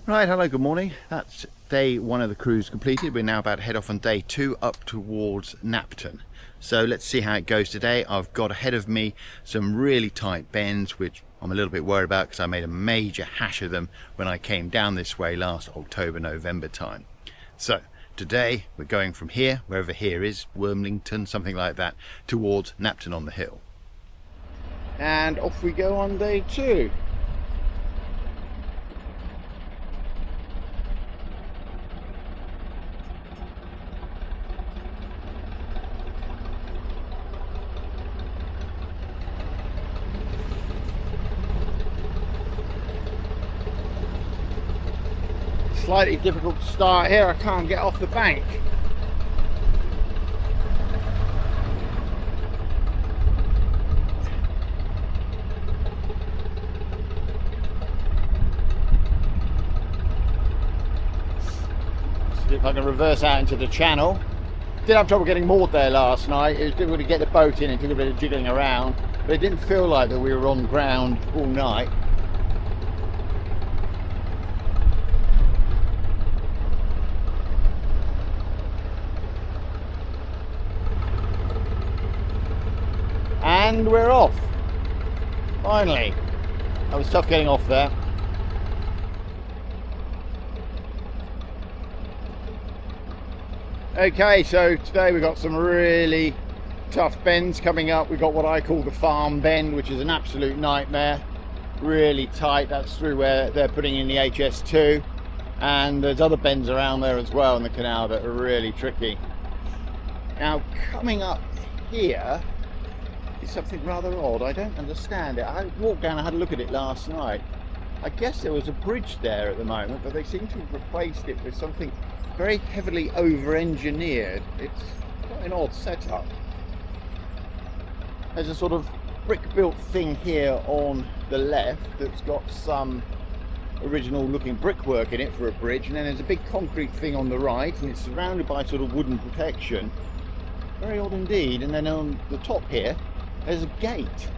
Right, hello, good morning. That's day one of the cruise completed. We're now about to head off on day two up towards Napton. So let's see how it goes today. I've got ahead of me some really tight bends, which I'm a little bit worried about because I made a major hash of them when I came down this way last October, November time. So today we're going from here, wherever here is, Wormleighton, something like that, towards Napton on the Hill. And off we go on day two. Slightly difficult to start here, I can't get off the bank. See if I can reverse out into the channel. Did have trouble getting moored there last night. It was difficult to get the boat in, it took a bit of jiggling around, but it didn't feel like that we were on ground all night. And we're off. Finally. That was tough getting off there. Okay, so today we've got some really tough bends coming up. We've got what I call the farm bend, which is an absolute nightmare. Really tight. That's through where they're putting in the HS2. And there's other bends around there as well in the canal that are really tricky. Now, coming up here is something rather odd. I don't understand it. I walked down and had a look at it last night. I guess there was a bridge there at the moment, but they seem to have replaced it with something very heavily over-engineered. It's quite an odd setup. There's a sort of brick-built thing here on the left that's got some original looking brickwork in it for a bridge, and then there's a big concrete thing on the right, and it's surrounded by sort of wooden protection. Very odd indeed. And then on the top here there's a gate,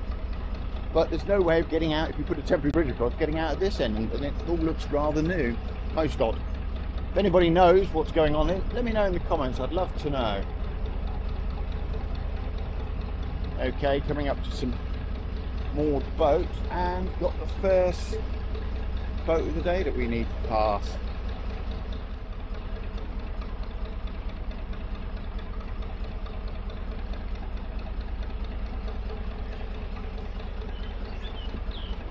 but there's no way of getting out if you put a temporary bridge across, getting out at this end, and it all looks rather new. Most odd. If anybody knows what's going on here, let me know in the comments. I'd love to know. Okay, coming up to some moored boat, and got the first boat of the day that we need to pass.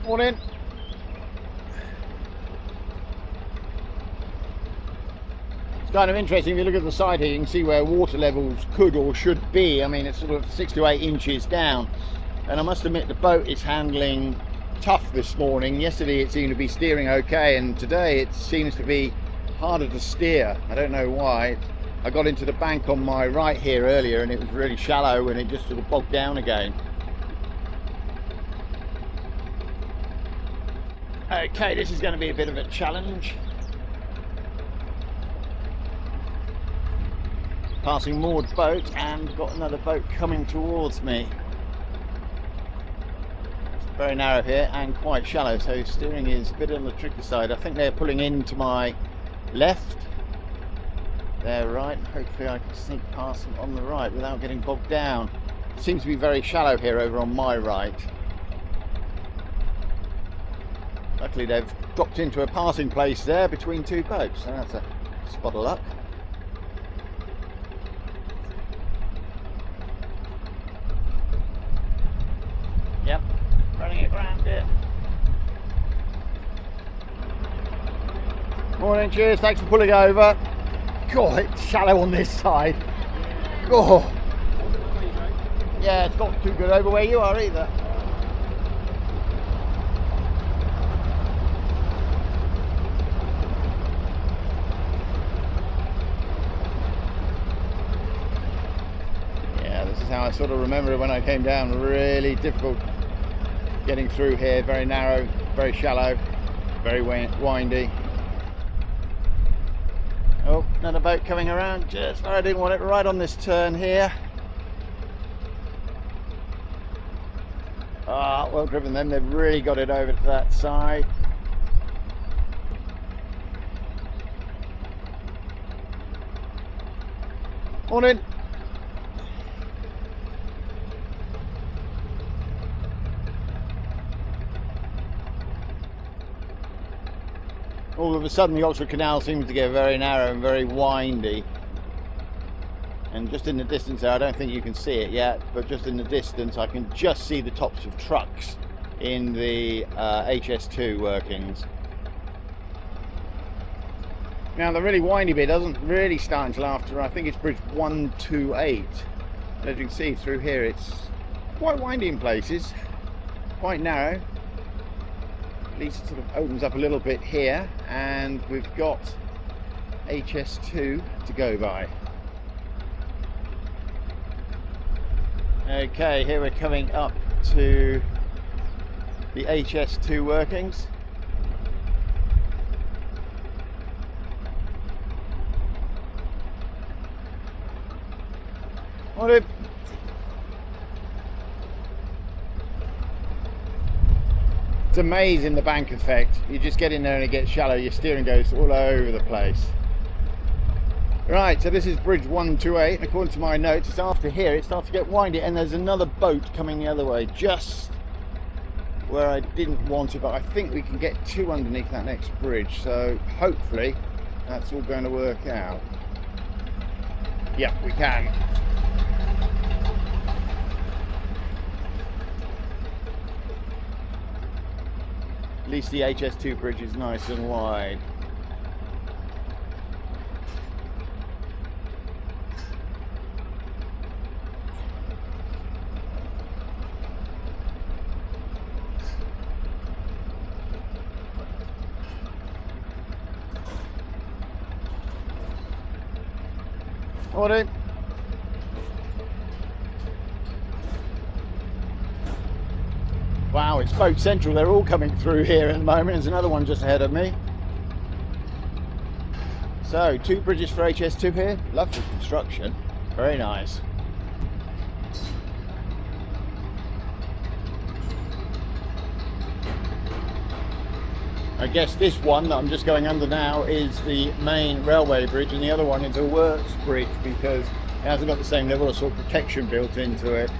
Morning. It's kind of interesting. If you look at the side here, you can see where water levels could or should be. I mean, it's sort of 6 to 8 inches down, and I must admit the boat is handling tough this morning. Yesterday it seemed to be steering okay, and today it seems to be harder to steer. I don't know why. I got into the bank on my right here earlier and it was really shallow, and it just sort of bogged down again. Okay, this is going to be a bit of a challenge. Passing moored boat, and got another boat coming towards me. It's very narrow here and quite shallow, so steering is a bit on the tricky side. I think they're pulling in to my left. They're right. Hopefully I can sneak past them on the right without getting bogged down. It seems to be very shallow here over on my right. Luckily they've dropped into a passing place there between two boats, so that's a spot of luck. Yep, running it round here. Morning, cheers, thanks for pulling over. God, it's shallow on this side. God. Yeah, it's not too good over where you are either. How I sort of remember it when I came down. Really difficult getting through here, very narrow, very shallow, very windy. Oh, another boat coming around just where I didn't want it, right on this turn here. Ah, well driven them, they've really got it over to that side. Morning. All of a sudden the Oxford Canal seems to get very narrow and very windy. And just in the distance there, I don't think you can see it yet, but just in the distance I can just see the tops of trucks in the HS2 workings. Now the really windy bit doesn't really start until after, I think it's bridge 128. As you can see through here, it's quite windy in places, quite narrow. At least it sort of opens up a little bit here, and we've got HS2 to go by. Okay, here we're coming up to the HS2 workings. Morning. It's amazing, the bank effect. You just get in there and it gets shallow, your steering goes all over the place. Right, so this is bridge 128. According to my notes, it's after here it starts to get windy, and there's another boat coming the other way, just where I didn't want it, but I think we can get to underneath that next bridge, so hopefully that's all going to work out. Yep, we can. At least the HS2 bridge is nice and wide. Morning. Wow, it's boat central. They're all coming through here at the moment. There's another one just ahead of me. So, 2 bridges for HS2 here. Lovely construction. Very nice. I guess this one that I'm just going under now is the main railway bridge, and the other one is a works bridge because it hasn't got the same level of sort of protection built into it.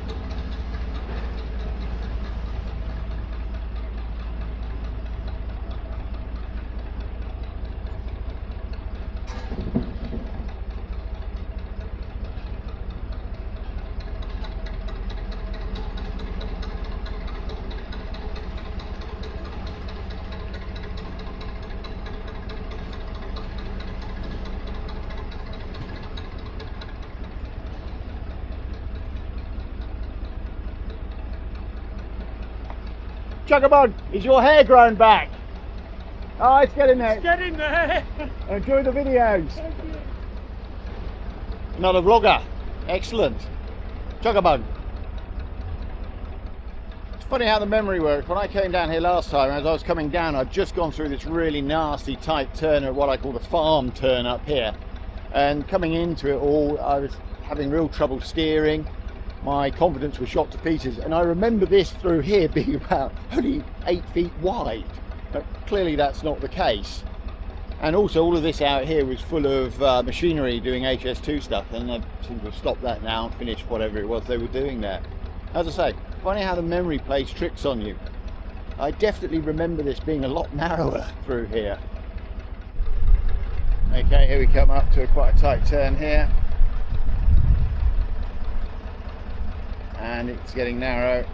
Chugabug, is your hair grown back? Oh, it's getting there. It's getting there. Enjoy the videos. Thank you. Another vlogger. Excellent. Chugabug. It's funny how the memory works. When I came down here last time, as I was coming down, I'd just gone through this really nasty tight turn at what I call the farm turn up here. And coming into it all, I was having real trouble steering. My confidence was shot to pieces, and I remember this through here being about only 8 feet wide, but clearly that's not the case. And also all of this out here was full of machinery doing HS2 stuff, and they seem to have stopped that now and finished whatever it was they were doing there. As I say, funny how the memory plays tricks on you. I definitely remember this being a lot narrower through here. Okay, here we come up to quite a tight turn here. And it's getting narrow.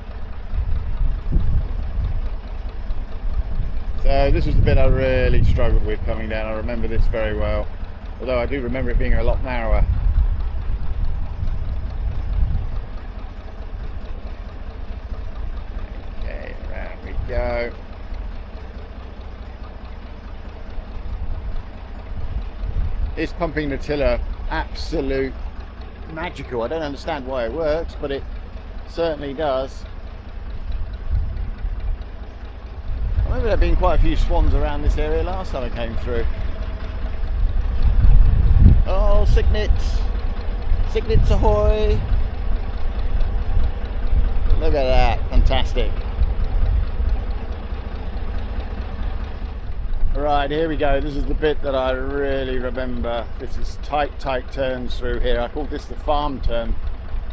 So this was the bit I really struggled with coming down. I remember this very well, although I do remember it being a lot narrower. Okay, around we go. This pumping the tiller, absolute magical. I don't understand why it works, but it certainly does. I remember there being quite a few swans around this area last time I came through. Oh, cygnets! Cygnets ahoy! Look at that, fantastic. Right, here we go. This is the bit that I really remember. This is tight turns through here. I call this the farm turn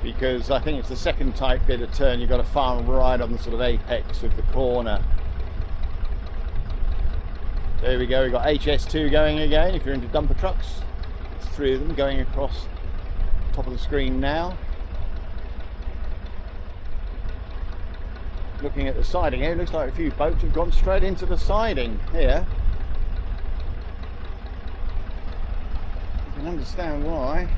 because I think it's the second tight bit of turn. You've got to farm right on the sort of apex of the corner. There we go. We've got HS2 going again. If you're into dumper trucks, it's 3 of them going across the top of the screen now. Looking at the siding here, it looks like a few boats have gone straight into the siding here. You can understand why.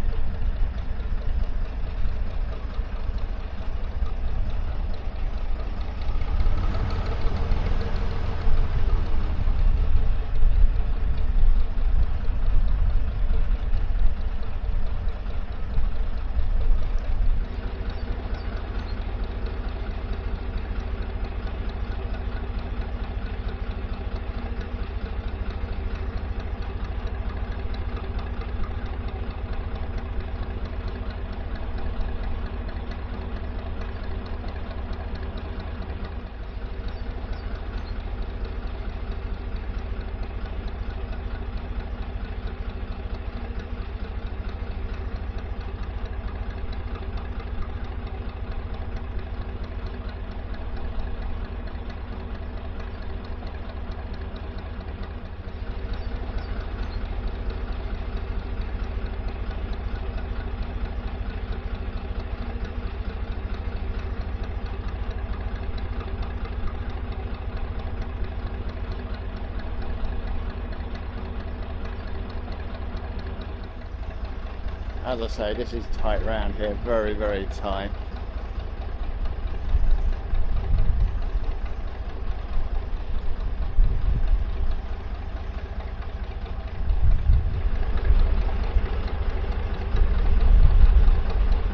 As I say, this is tight round here, very tight.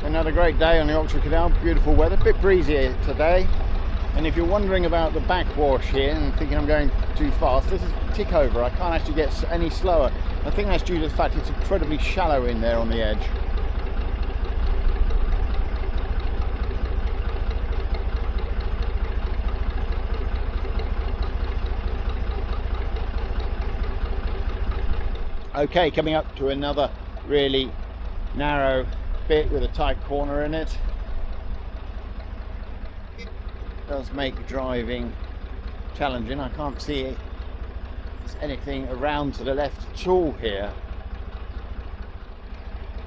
Another great day on the Oxford Canal, beautiful weather, a bit breezy today. And if you're wondering about the backwash here and thinking I'm going too fast, this is tick over. I can't actually get any slower. I think that's due to the fact it's incredibly shallow in there on the edge. Okay, coming up to another really narrow bit with a tight corner in it. Does make driving challenging. I can't see if there's anything around to the left at all here.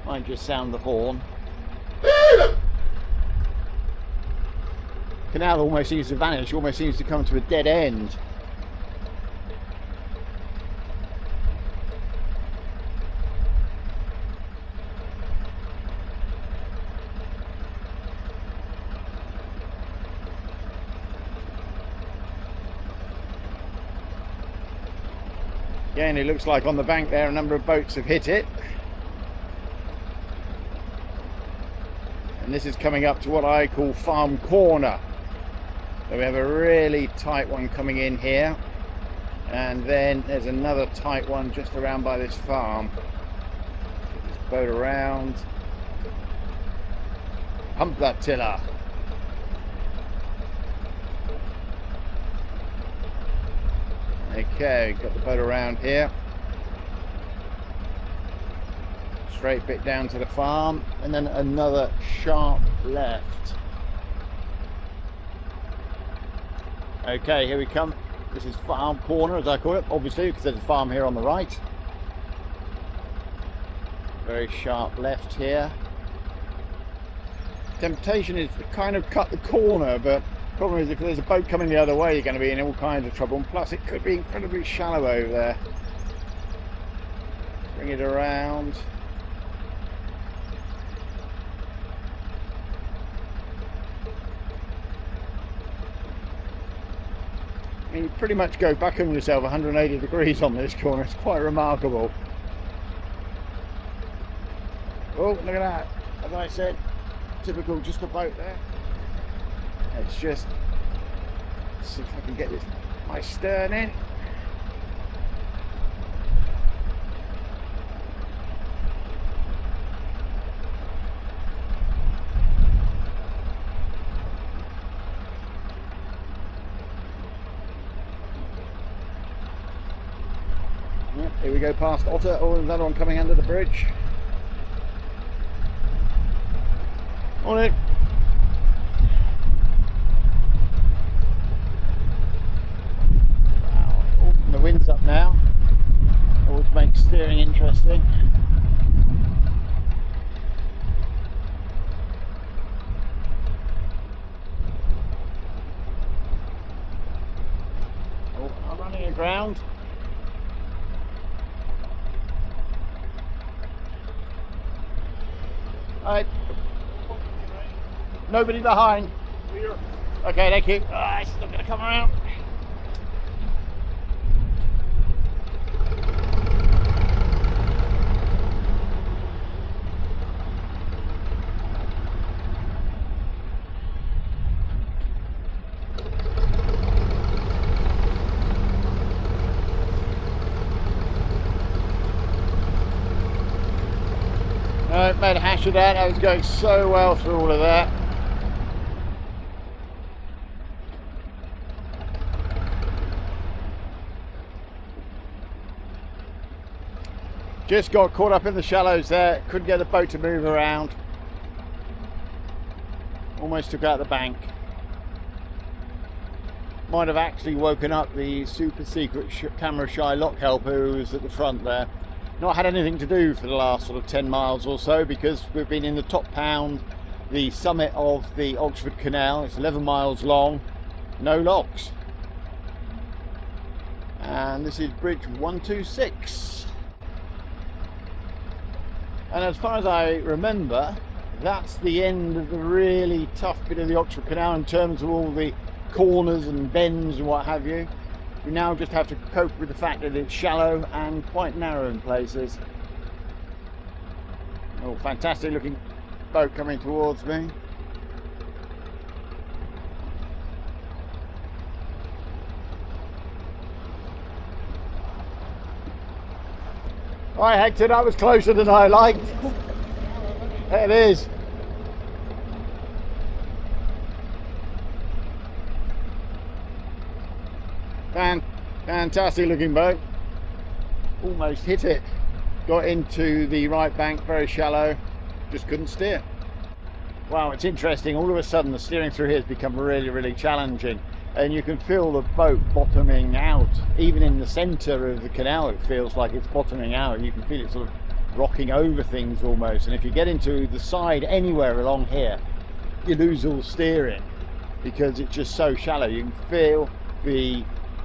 Might just sound the horn. Canal almost seems to vanish, almost seems to come to a dead end. Again, it looks like on the bank there a number of boats have hit it. And this is coming up to what I call farm corner. So we have a really tight one coming in here. And then there's another tight one just around by this farm. This boat around. Pump that tiller. Okay, got the boat around here. Straight bit down to the farm, and then another sharp left. Okay, here we come. This is farm corner, as I call it, obviously, because there's a farm here on the right. Very sharp left here. Temptation is to kind of cut the corner, but problem is if there's a boat coming the other way, you're going to be in all kinds of trouble, and plus it could be incredibly shallow over there. Bring it around. I mean, you pretty much go back on yourself 180 degrees on this corner. It's quite remarkable. Oh, look at that. As I said, typical, just a boat there. Let's just see if I can get this my stern in. Yep, here we go past Otter. Oh, there's another one coming under the bridge. On it. Wow. Oh, the wind's up now. Always makes steering interesting. Oh, I'm running aground. Alright. Nobody behind. Okay, thank you. It's not going to come around. Made a hash of that. I was going so well through all of that. Just got caught up in the shallows there. Couldn't get the boat to move around. Almost took out the bank. Might have actually woken up the super secret camera shy lock helper who was at the front there. Not had anything to do for the last sort of 10 miles or so because we've been in the top pound, the summit of the Oxford Canal. It's 11 miles long, no locks. And this is bridge 126. And as far as I remember, that's the end of the really tough bit of the Oxford Canal in terms of all the corners and bends and what have you. We now just have to cope with the fact that it's shallow and quite narrow in places. Oh, fantastic looking boat coming towards me. Right, Hector, that was closer than I liked. There it is. Fantastic looking boat. Almost hit it. Got into the right bank, very shallow. Just couldn't steer. Wow, it's interesting. All of a sudden the steering through here has become really, really challenging. And you can feel the boat bottoming out. Even in the centre of the canal it feels like it's bottoming out. You can feel it sort of rocking over things almost. And if you get into the side anywhere along here, you lose all steering because it's just so shallow. You can feel the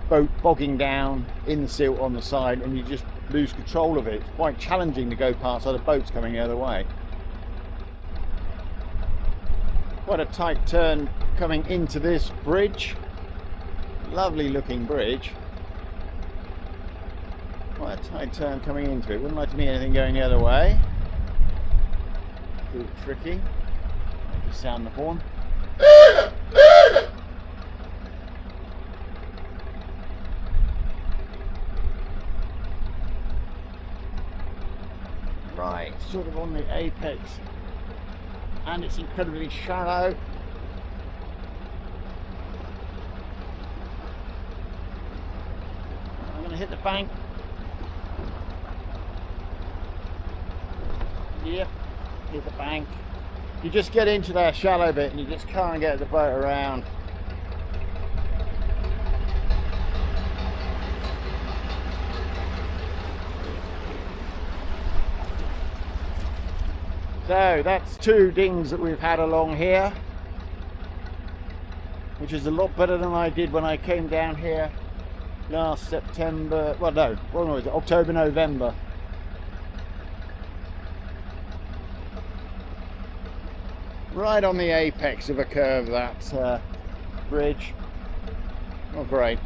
boat bogging down in the silt on the side and you just lose control of it. It's quite challenging to go past other boats coming the other way. Quite a tight turn coming into this bridge. Lovely looking bridge. Quite a tight turn coming into it. Wouldn't like to meet anything going the other way. A little tricky. Just sound the horn. Right, sort of on the apex, and it's incredibly shallow. I'm going to hit the bank. Yep, hit the bank. You just get into that shallow bit and you just can't get the boat around. So that's 2 dings that we've had along here, which is a lot better than I did when I came down here last September. Well, no, what was it? October, November. Right on the apex of a curve, that bridge. Oh, great.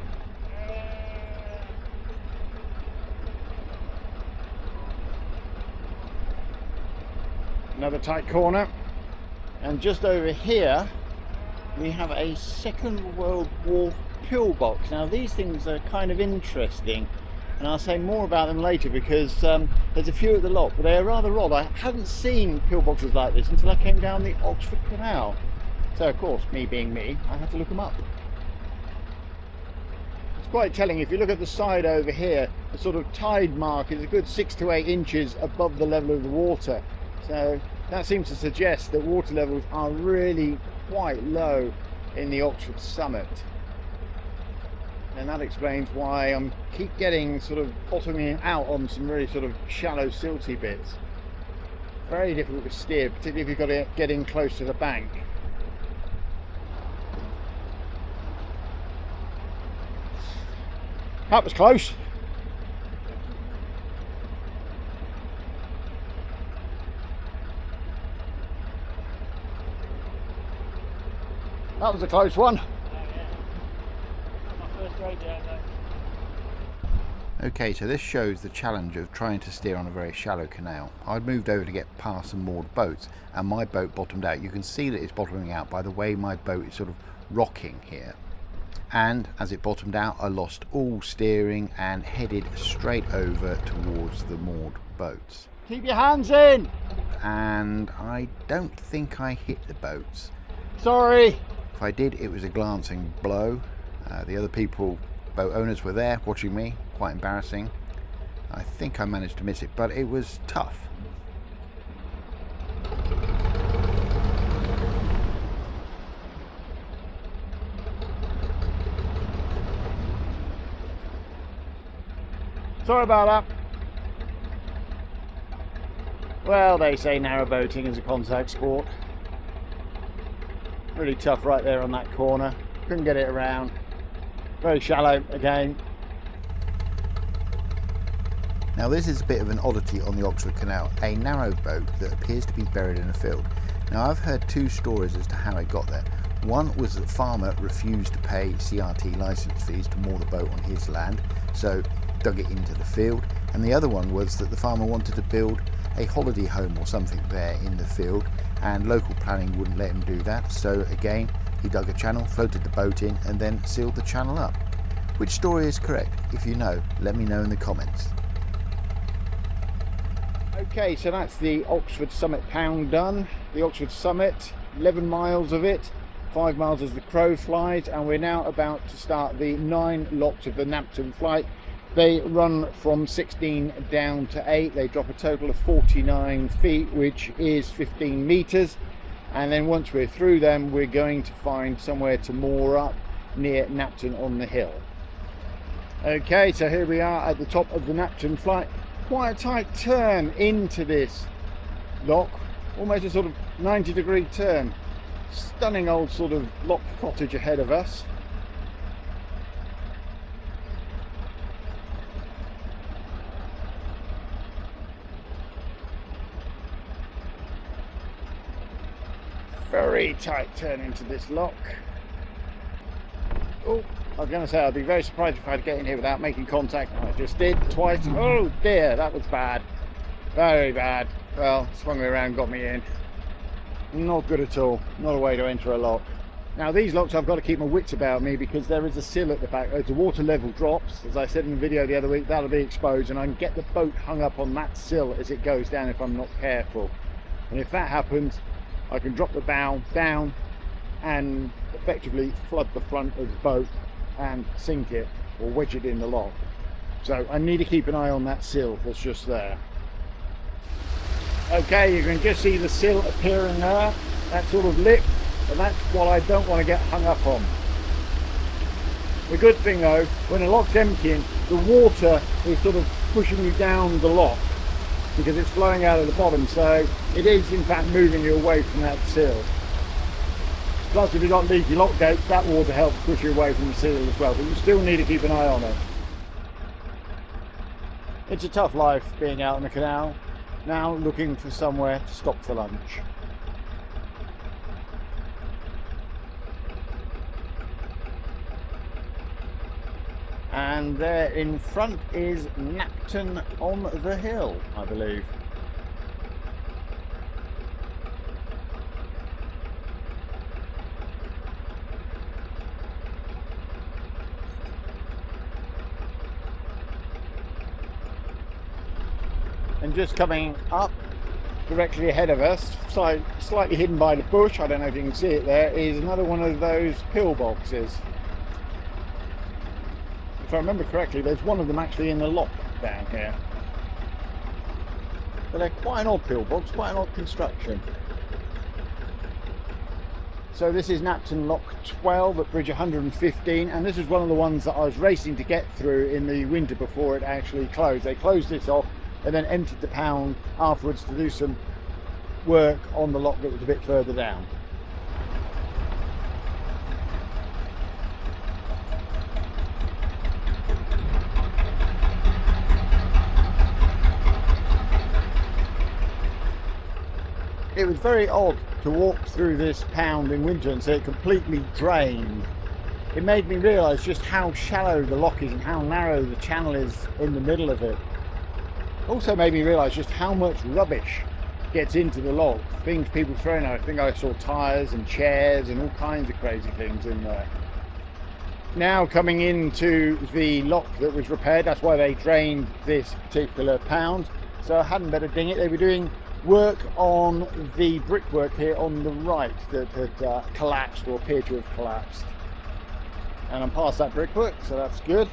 Another tight corner, and just over here we have a Second World War pillbox. Now these things are kind of interesting and I'll say more about them later because there's a few at the lot, but they are rather odd. I hadn't seen pillboxes like this until I came down the Oxford Canal, so of course, me being me, I had to look them up. It's quite telling. If you look at the side over here, the sort of tide mark is a good 6 to 8 inches above the level of the water. So that seems to suggest that water levels are really quite low in the Oxford summit. And that explains why I'm keep getting sort of bottoming out on some really sort of shallow silty bits. Very difficult to steer, particularly if you've got to get in close to the bank. That was close. That was a close one. Okay, so this shows the challenge of trying to steer on a very shallow canal. I'd moved over to get past some moored boats and my boat bottomed out. You can see that it's bottoming out by the way my boat is sort of rocking here. And as it bottomed out, I lost all steering and headed straight over towards the moored boats. Keep your hands in! And I don't think I hit the boats. Sorry! If I did, it was a glancing blow. The other boat owners were there watching me, quite embarrassing. I think I managed to miss it, but it was tough. Sorry about that. Well, they say narrowboating is a contact sport. Really tough right there on that corner. Couldn't get it around. Very shallow again. Now this is a bit of an oddity on the Oxford Canal, a narrowboat that appears to be buried in a field. Now I've heard two stories as to how it got there. One was that the farmer refused to pay CRT licence fees to moor the boat on his land, so dug it into the field, and the other one was that the farmer wanted to build a holiday home or something there in the field, and local planning wouldn't let him do that, so again he dug a channel, floated the boat in and then sealed the channel up. Which story is correct? If you know, let me know in the comments. Okay, so that's the Oxford Summit pound done. The Oxford Summit, 11 miles of it, 5 miles as the crow flies, and we're now about to start the 9 locks of the Napton Flight. They run from 16 down to 8. They drop a total of 49 feet, which is 15 meters. And then once we're through them, we're going to find somewhere to moor up near Napton on the Hill. Okay, so here we are at the top of the Napton Flight. Quite a tight turn into this lock, almost a sort of 90-degree turn. Stunning old sort of lock cottage ahead of us. Very tight turn into this lock. Oh, I was going to say I'd be very surprised if I'd get in here without making contact. I just did twice. Oh dear, that was bad. Very bad. Well, swung me around, got me in. Not good at all. Not a way to enter a lock. Now these locks I've got to keep my wits about me because there is a sill at the back. As the water level drops, as I said in the video the other week, that'll be exposed and I can get the boat hung up on that sill as it goes down if I'm not careful. And if that happens, I can drop the bow down and effectively flood the front of the boat and sink it or wedge it in the lock. So I need to keep an eye on that sill that's just there. Okay, you can just see the sill appearing there, that sort of lip, and that's what I don't want to get hung up on. The good thing though, when the lock's emptying, the water is sort of pushing you down the lock because it's flowing out of the bottom, so it is in fact moving you away from that sill. Plus if you've got leaky lock gates, that water helps push you away from the sill as well, but you still need to keep an eye on it. It's a tough life being out on the canal, now looking for somewhere to stop for lunch. And there in front is Napton on the Hill, I believe. And just coming up directly ahead of us, slightly hidden by the bush, I don't know if you can see it there, is another one of those pillboxes. If I remember correctly, there's one of them actually in the lock. down here. But they're quite an odd pillbox, quite an odd construction. So this is Napton Lock 12 at bridge 115, and this is one of the ones that I was racing to get through in the winter before it actually closed. They closed this off and then emptied the pound afterwards to do some work on the lock that was a bit further down. It was very odd to walk through this pound in winter and see it completely drained. It made me realise just how shallow the lock is and how narrow the channel is in the middle of it. Also made me realise just how much rubbish gets into the lock. Things people throw in. I think I saw tyres and chairs and all kinds of crazy things in there. Now coming into the lock that was repaired, that's why they drained this particular pound. So I hadn't better ding it. They were doing work on the brickwork here on the right that had collapsed or appeared to have collapsed. And I'm past that brickwork, so that's good.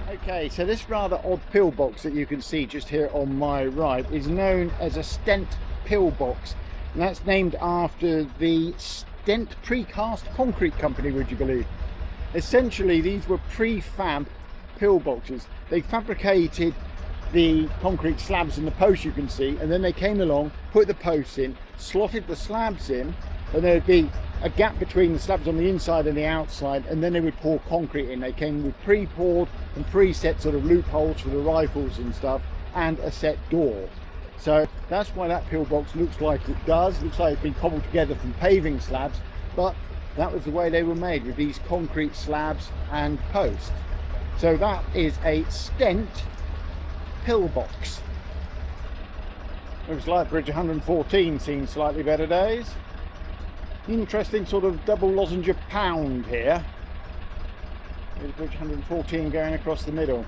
Okay, so this rather odd pillbox that you can see just here on my right is known as a Stent pillbox, and that's named after the Stent precast concrete company, would you believe. Essentially these were prefab pillboxes. They fabricated the concrete slabs and the posts you can see, and then they came along, put the posts in, slotted the slabs in, and there would be a gap between the slabs on the inside and the outside, and then they would pour concrete in. They came with pre-poured and preset sort of loopholes for the rifles and stuff, and a set door. So that's why that pillbox looks like it does. Looks like it's been cobbled together from paving slabs, but that was the way they were made, with these concrete slabs and posts. So that is a Stent pillbox. Looks like bridge 114 seen slightly better days. Interesting sort of double lozenge pound here. There's bridge 114 going across the middle.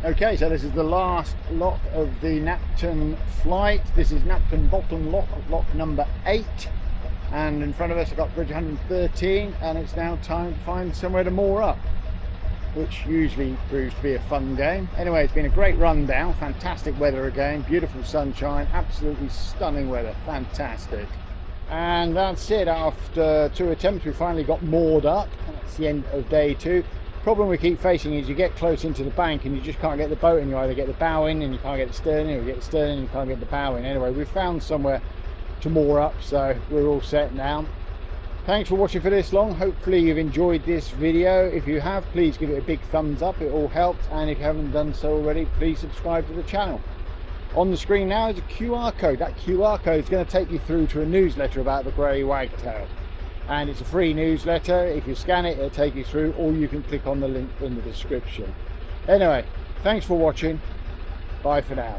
Okay, so this is the last lock of the Napton Flight. This is Napton bottom lock, lock number 8. And in front of us I've got bridge 113, and it's now time to find somewhere to moor up, which usually proves to be a fun game. Anyway, it's been a great run down, fantastic weather again, beautiful sunshine, absolutely stunning weather, fantastic. And that's it, after 2 attempts we finally got moored up. That's the end of day 2. Problem we keep facing is you get close into the bank and you just can't get the boat in. You either get the bow in and you can't get the stern in, or you get the stern in and you can't get the bow in. Anyway, we've found somewhere to moor up, so we're all set now. Thanks for watching for this long. Hopefully you've enjoyed this video. If you have, please give it a big thumbs up, it all helps, and if you haven't done so already, please subscribe to the channel. On the screen now is a QR code. That QR code is going to take you through to a newsletter about the grey wagtail. And it's a free newsletter. If you scan it, it'll take you through, or you can click on the link in the description. Anyway, thanks for watching. Bye for now.